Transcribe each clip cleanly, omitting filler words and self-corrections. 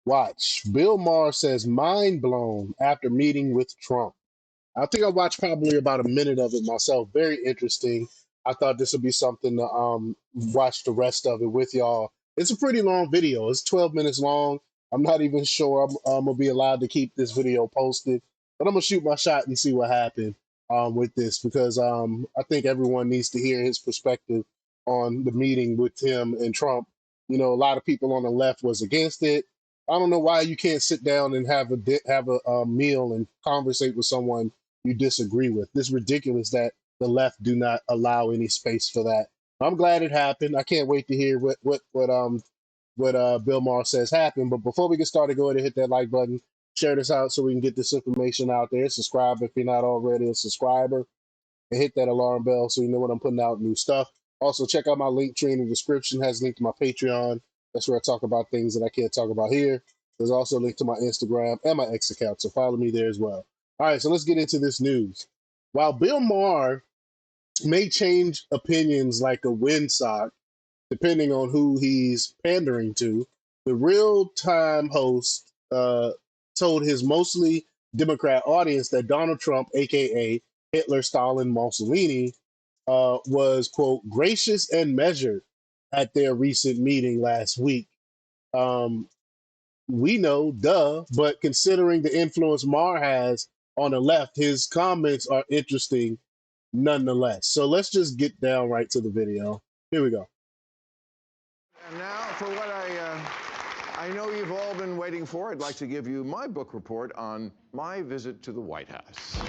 Watch. Bill Maher says mind blown after meeting with Trump. I think I watched probably about a minute of it myself. Very interesting. I thought this would be something to watch the rest of it with y'all. It's a pretty long video. It's 12 minutes long. I'm not even sure I'm gonna be allowed to keep this video posted, but I'm gonna shoot my shot and see what happened with this because I think everyone needs to hear his perspective on the meeting with him and Trump. You know, a lot of people on the left was against it. I don't know why you can't sit down and have a meal and conversate with someone you disagree with. It's ridiculous that the left do not allow any space for that. I'm glad it happened. I can't wait to hear what Bill Maher says happened. But before we get started, go ahead and hit that like button, share this out so we can get this information out there. Subscribe if you're not already a subscriber, and hit that alarm bell so you know when I'm putting out new stuff. Also, check out my link tree in the description. It has a link to my Patreon. That's where I talk about things that I can't talk about here. There's also a link to my Instagram and my X account, so follow me there as well. All right, so let's get into this news. While Bill Maher may change opinions like a windsock, depending on who he's pandering to, the real-time host told his mostly Democrat audience that Donald Trump, aka Hitler, Stalin, Mussolini, was, quote, gracious and measured at their recent meeting last week. Um, we know, duh, but considering the influence Maher has on the left, his comments are interesting nonetheless. So let's just get down right to the video. Here we go. And now for what I know you've all been waiting for, I'd like to give you my book report on my visit to the White House.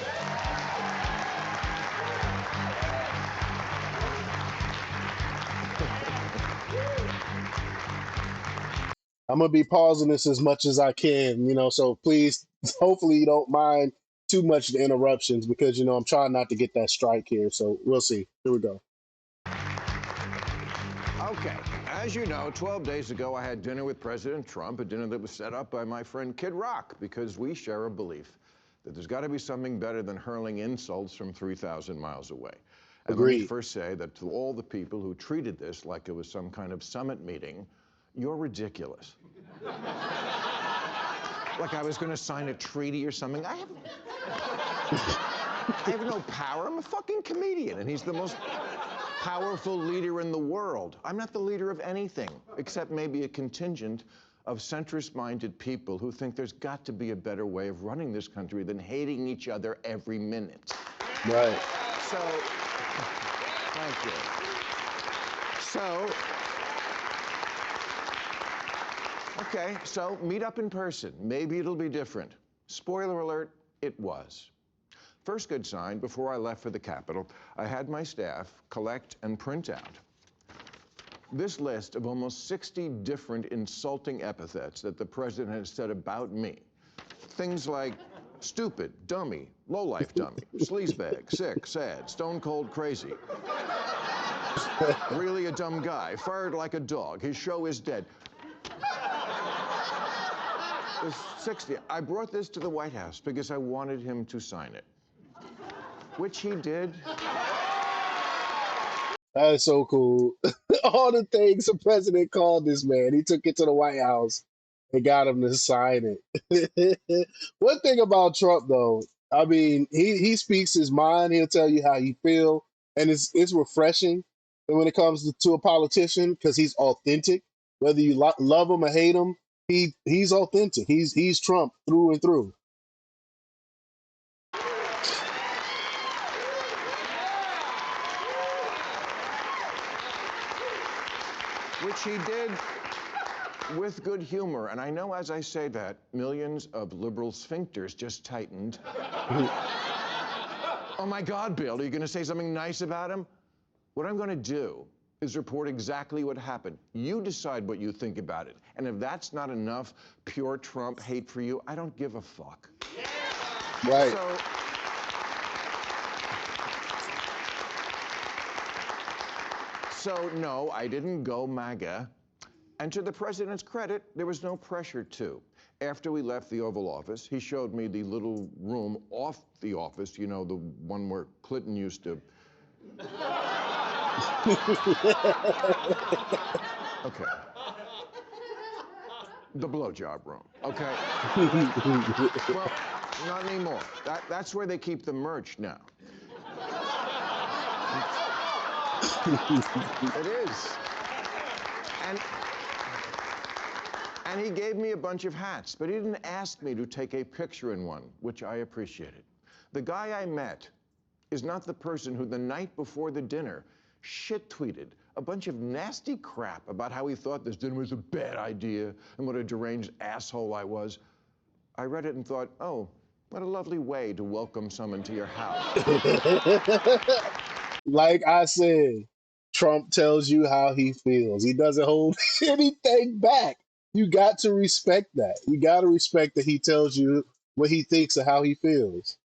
I'm gonna be pausing this as much as I can, so please, hopefully you don't mind too much the interruptions because I'm trying not to get that strike here. So we'll see. Here we go. Okay, as you know, 12 days ago I had dinner with President Trump, a dinner that was set up by my friend Kid Rock, because we share a belief that there's got to be something better than hurling insults from 3,000 miles away. And let me Agreed. first say that to all the people who treated this like it was some kind of summit meeting, you're ridiculous. Like I was going to sign a treaty or something. I have no power. I'm a fucking comedian, and he's the most powerful leader in the world. I'm not the leader of anything, except maybe a contingent of centrist-minded people who think there's got to be a better way of running this country than hating each other every minute. Right. So, thank you. So, okay, so meet up in person. Maybe it'll be different. Spoiler alert, it was. First good sign, before I left for the Capitol, I had my staff collect and print out this list of almost 60 different insulting epithets that the president has said about me. Things like stupid, dummy, lowlife dummy, sleazebag, sick, sad, stone cold crazy. Really a dumb guy, fired like a dog, his show is dead. There's 60. I brought this to the White House because I wanted him to sign it, which he did. That is so cool. All the things the president called this man, he took it to the White House and got him to sign it. One thing about Trump, though, I mean, he speaks his mind. He'll tell you how he feel, and it's refreshing. And when it comes to a politician, because he's authentic, whether you love him or hate him, he's authentic. He's Trump through and through. Which he did with good humor. And I know as I say that, millions of liberal sphincters just tightened. Oh my God, Bill, are you going to say something nice about him? What I'm going to do is report exactly what happened. You decide what you think about it. And if that's not enough pure Trump hate for you, I don't give a fuck. Right. So no, I didn't go MAGA. And to the president's credit, there was no pressure to. After we left the Oval Office, he showed me the little room off the office, you know, the one where Clinton used to. Okay. The blowjob room, okay? Well, not anymore. That's where they keep the merch now. It is. And, and he gave me a bunch of hats, but he didn't ask me to take a picture in one, which I appreciated. The guy I met is not the person who the night before the dinner shit-tweeted a bunch of nasty crap about how he thought this dinner was a bad idea and what a deranged asshole I was. I read it and thought, oh, what a lovely way to welcome someone to your house. Like I said, Trump tells you how he feels. He doesn't hold anything back. You got to respect that. You got to respect that he tells you what he thinks and how he feels.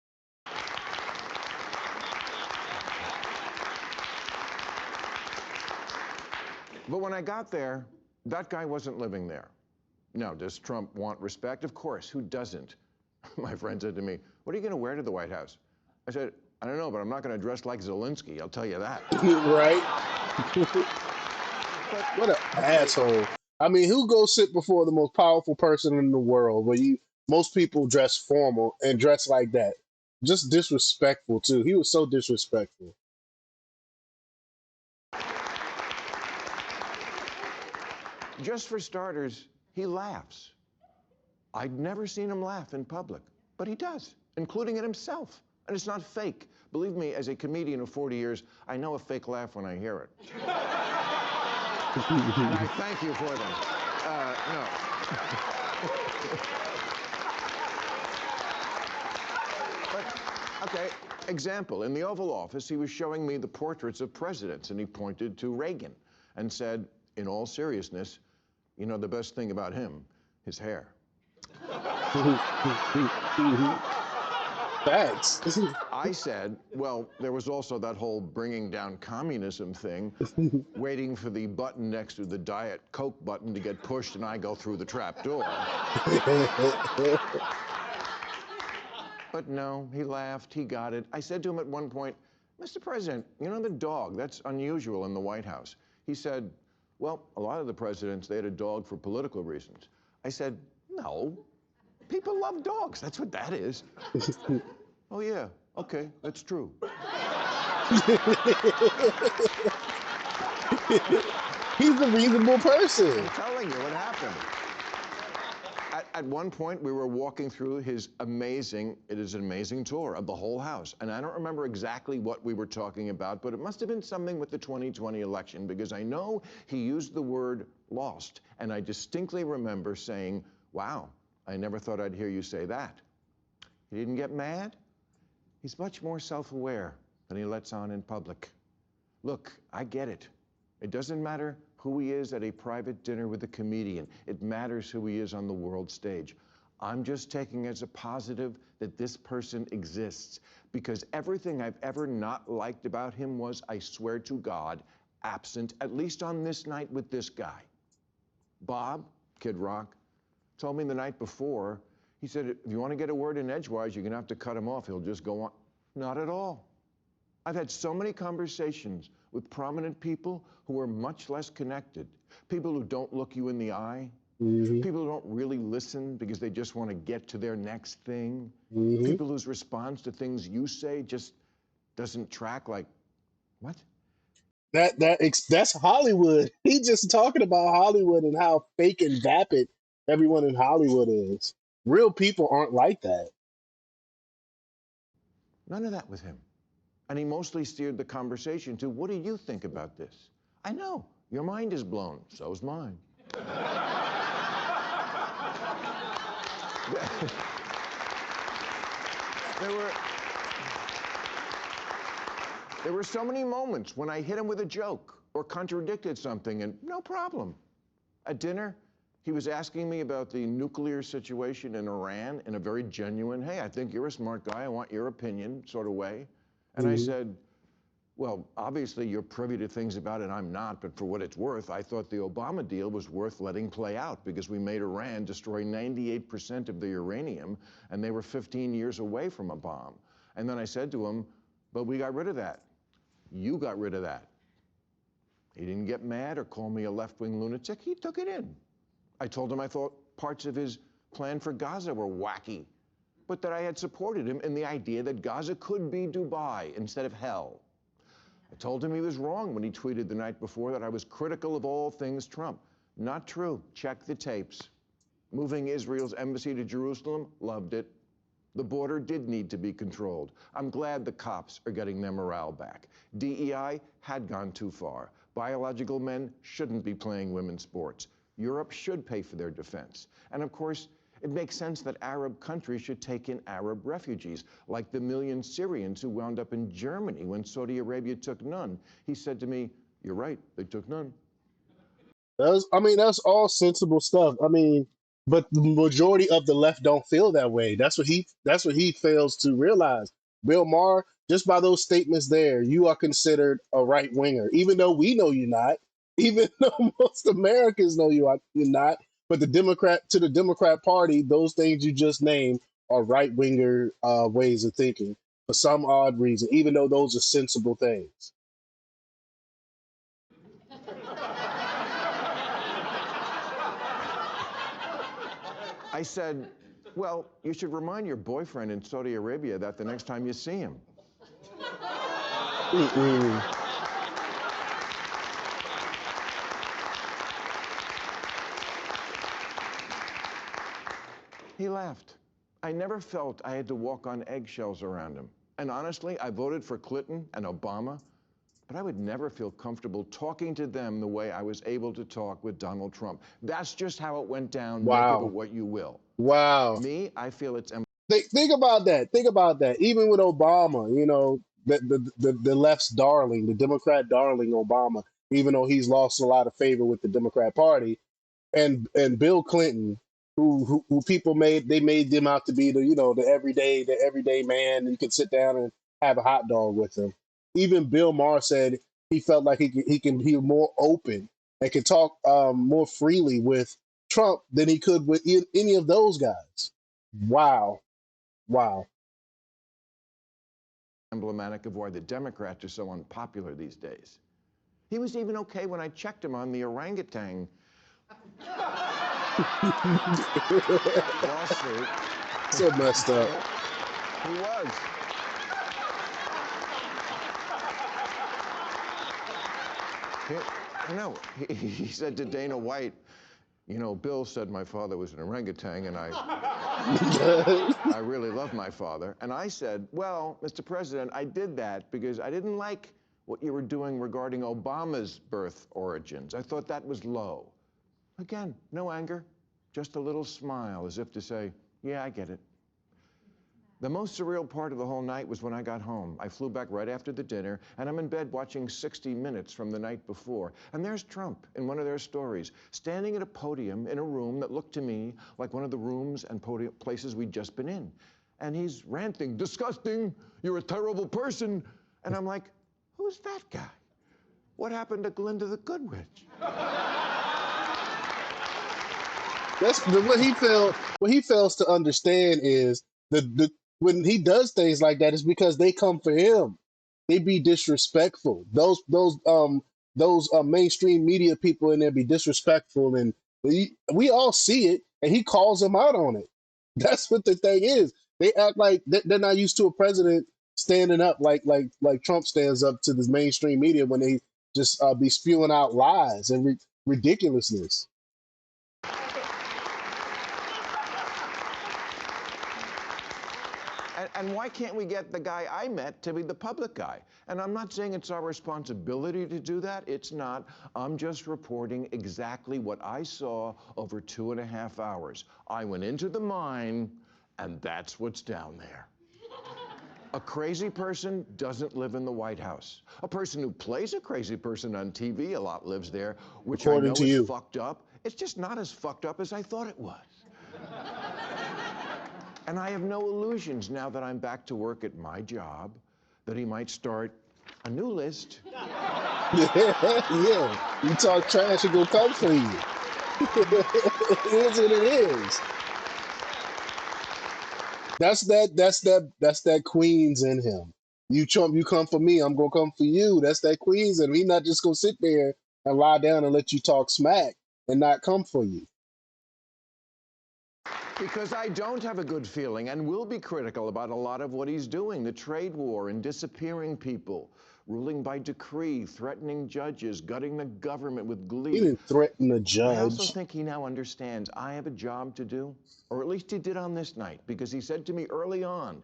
But when I got there, that guy wasn't living there. Now, does Trump want respect? Of course, who doesn't? My friend said to me, what are you going to wear to the White House? I said, I don't know, but I'm not going to dress like Zelensky, I'll tell you that. Right? What an asshole. I mean, who goes sit before the most powerful person in the world where most people dress formal and dress like that? Just disrespectful too. He was so disrespectful. Just for starters, he laughs. I'd never seen him laugh in public, but he does, including at himself. And it's not fake. Believe me, as a comedian of 40 years, I know a fake laugh when I hear it. And I thank you for them. No. But, okay, example. In the Oval Office, he was showing me the portraits of presidents, and he pointed to Reagan and said, in all seriousness, you know the best thing about him? His hair. Facts. I said, well, there was also that whole bringing down communism thing, waiting for the button next to the Diet Coke button to get pushed and I go through the trap door. But no, he laughed, he got it. I said to him at one point, Mr. President, you know the dog, that's unusual in the White House. He said, well, a lot of the presidents, they had a dog for political reasons. I said, no, people love dogs, that's what that is. Oh yeah, okay, that's true. He's a reasonable person. I'm telling you what happened. At one point, we were walking through his amazing, it is an amazing tour of the whole house. And I don't remember exactly what we were talking about, but it must have been something with the 2020 election because I know he used the word lost. And I distinctly remember saying, wow, I never thought I'd hear you say that. He didn't get mad. He's much more self-aware than he lets on in public. Look, I get it. It doesn't matter who he is at a private dinner with a comedian. It matters who he is on the world stage. I'm just taking as a positive that this person exists because everything I've ever not liked about him was, I swear to God, absent, at least on this night with this guy. Bob, Kid Rock, told me the night before, he said, if you want to get a word in edgewise, you're going to have to cut him off. He'll just go on. Not at all. I've had so many conversations with prominent people who are much less connected. People who don't look you in the eye. Mm-hmm. People who don't really listen because they just want to get to their next thing. Mm-hmm. People whose response to things you say just doesn't track like, what? That's Hollywood. He just talking about Hollywood and how fake and vapid everyone in Hollywood is. Real people aren't like that. None of that with him. And he mostly steered the conversation to, what do you think about this? I know, your mind is blown, so's mine. There were so many moments when I hit him with a joke or contradicted something, and no problem. At dinner, he was asking me about the nuclear situation in Iran in a very genuine, hey, I think you're a smart guy, I want your opinion sort of way. And I said, well, obviously you're privy to things about it I'm not, but for what it's worth, I thought the Obama deal was worth letting play out because we made Iran destroy 98% of the uranium and they were 15 years away from a bomb. And then I said to him, but we got rid of that. You got rid of that. He didn't get mad or call me a left-wing lunatic. He took it in. I told him I thought parts of his plan for Gaza were wacky, but that I had supported him in the idea that Gaza could be Dubai instead of hell. I told him he was wrong when he tweeted the night before that I was critical of all things Trump. Not true. Check the tapes. Moving Israel's embassy to Jerusalem, loved it. The border did need to be controlled. I'm glad the cops are getting their morale back. DEI had gone too far. Biological men shouldn't be playing women's sports. Europe should pay for their defense. And of course, it makes sense that Arab countries should take in Arab refugees, like the million Syrians who wound up in Germany when Saudi Arabia took none. He said to me, "You're right, they took none." That's all sensible stuff. But the majority of the left don't feel that way. That's what he fails to realize. Bill Maher, just by those statements there, you are considered a right winger, even though we know you're not, even though most Americans know you're not. But the Democrat Party, those things you just named are right winger ways of thinking for some odd reason, even though those are sensible things. I said, "Well, you should remind your boyfriend in Saudi Arabia that the next time you see him." Mm-mm. He laughed. I never felt I had to walk on eggshells around him. And honestly, I voted for Clinton and Obama, but I would never feel comfortable talking to them the way I was able to talk with Donald Trump. That's just how it went down. Make of it Wow. what you will. Wow. Me, I feel it's Think about that. Think about that. Even with Obama, the left's darling, the Democrat darling Obama, even though he's lost a lot of favor with the Democrat Party, and Bill Clinton, who people made them out to be the everyday man. You can sit down and have a hot dog with him. Even Bill Maher said he felt like he was more open and could talk more freely with Trump than he could with any of those guys. Wow. Wow. emblematic of why the Democrats are so unpopular these days. He was even okay when I checked him on the orangutan lawsuit. So messed up. He was. I know. He said to Dana White, Bill said my father was an orangutan, and I really love my father. And I said, well, Mr. President, I did that because I didn't like what you were doing regarding Obama's birth origins. I thought that was low. Again, no anger, just a little smile as if to say, yeah, I get it. The most surreal part of the whole night was when I got home. I flew back right after the dinner, and I'm in bed watching 60 Minutes from the night before. And there's Trump in one of their stories, standing at a podium in a room that looked to me like one of the rooms and places we'd just been in. And he's ranting, disgusting, you're a terrible person. And I'm like, who's that guy? What happened to Glinda the Good Witch? What he fails to understand is the when he does things like that is because they come for him. They be disrespectful. Those mainstream media people in there be disrespectful, and we all see it, and he calls them out on it. That's what the thing is. They act like they're not used to a president standing up like Trump stands up to the mainstream media when they just be spewing out lies and ridiculousness. And why can't we get the guy I met to be the public guy? And I'm not saying it's our responsibility to do that. It's not. I'm just reporting exactly what I saw over 2.5 hours. I went into the mine, and that's what's down there. A crazy person doesn't live in the White House. A person who plays a crazy person on TV a lot lives there, which I According know to is you. fucked up. It's just not as fucked up as I thought it was. And I have no illusions now that I'm back to work at my job that he might start a new list. Yeah. You talk trash, he gonna come for you. It is what it is. That's that Queens in him. You Trump, you come for me, I'm gonna come for you. That's that Queens in him. He not just gonna sit there and lie down and let you talk smack and not come for you. Because I don't have a good feeling and will be critical about a lot of what he's doing. The trade war and disappearing people, ruling by decree, threatening judges, gutting the government with He glee. didn't threaten the I also judge. think he now understands I have a job to do, or at least he did on this night, because he said to me early on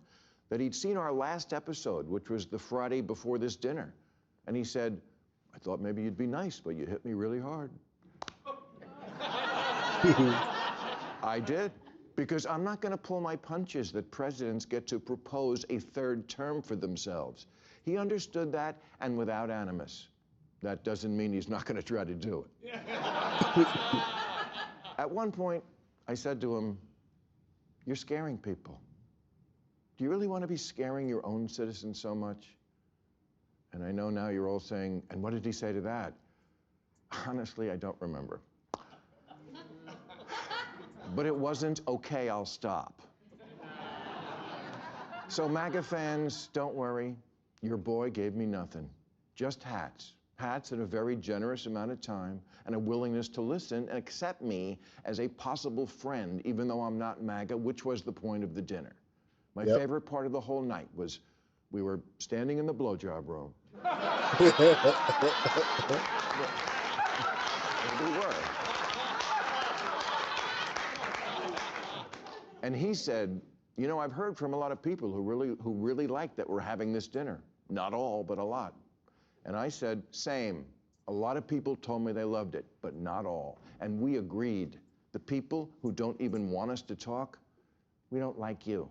that he'd seen our last episode, which was the Friday before this dinner. And he said, I thought maybe you'd be nice, but you hit me really hard. I did, because I'm not going to pull my punches that presidents get to propose a third term for themselves. He understood that, and without animus. That doesn't mean he's not going to try to do it. At one point, I said to him, you're scaring people. Do you really want to be scaring your own citizens so much? And I know now you're all saying, and what did he say to that? Honestly, I don't remember. But it wasn't, okay, I'll stop. So MAGA fans, don't worry. Your boy gave me nothing. Just hats. Hats and a very generous amount of time and a willingness to listen and accept me as a possible friend, even though I'm not MAGA, which was the point of the dinner. My Yep. favorite part of the whole night was we were standing in the blowjob room. We were. And he said, you know, I've heard from a lot of people who really like that we're having this dinner. Not all, but a lot. And I said, same. A lot of people told me they loved it, but not all. And we agreed. The people who don't even want us to talk, we don't like you.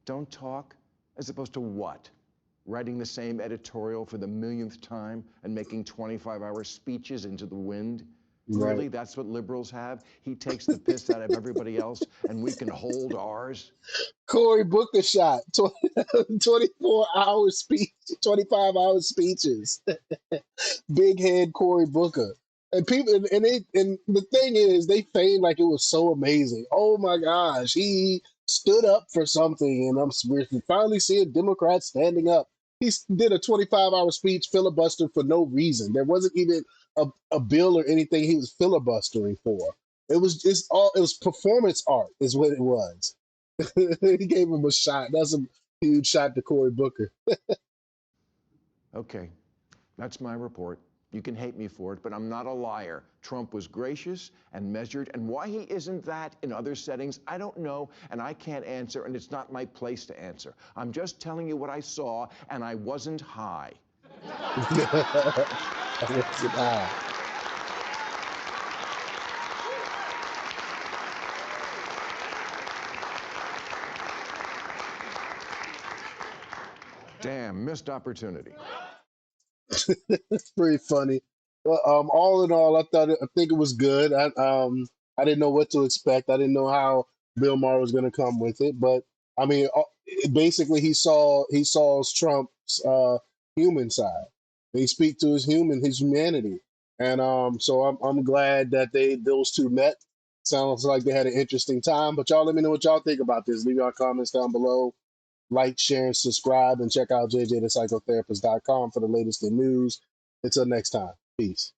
Don't talk, as opposed to what? Writing the same editorial for the millionth time and making 25-hour speeches into the wind? Right. Really, that's what liberals have? He takes the piss out of everybody else and we can hold ours? Cory Booker shot 24-hour speech, 25-hour speeches. Big head Cory Booker. And people and the thing is they feigned like it was so amazing. Oh my gosh, he stood up for something, and we're finally seeing Democrats standing up. He did a 25-hour speech filibuster for no reason. There wasn't even a bill or anything he was filibustering for. It was performance art is what it was. He gave him a shot. That's a huge shot to Cory Booker. Okay, that's my report. You can hate me for it, but I'm not a liar. Trump was gracious and measured, and why he isn't that in other settings, I don't know, and I can't answer, and it's not my place to answer. I'm just telling you what I saw, and I wasn't high. Damn, missed opportunity. It's pretty funny. Well, all in all, I think it was good. I didn't know what to expect. I didn't know how Bill Maher was going to come with it, but I mean, basically, he saw Trump's human side. He speak to his humanity, and so I'm glad that those two met. Sounds like they had an interesting time. But y'all, let me know what y'all think about this. Leave your comments down below. Like, share, and subscribe, and check out jjthepsychotherapist.com for the latest in news. Until next time, peace.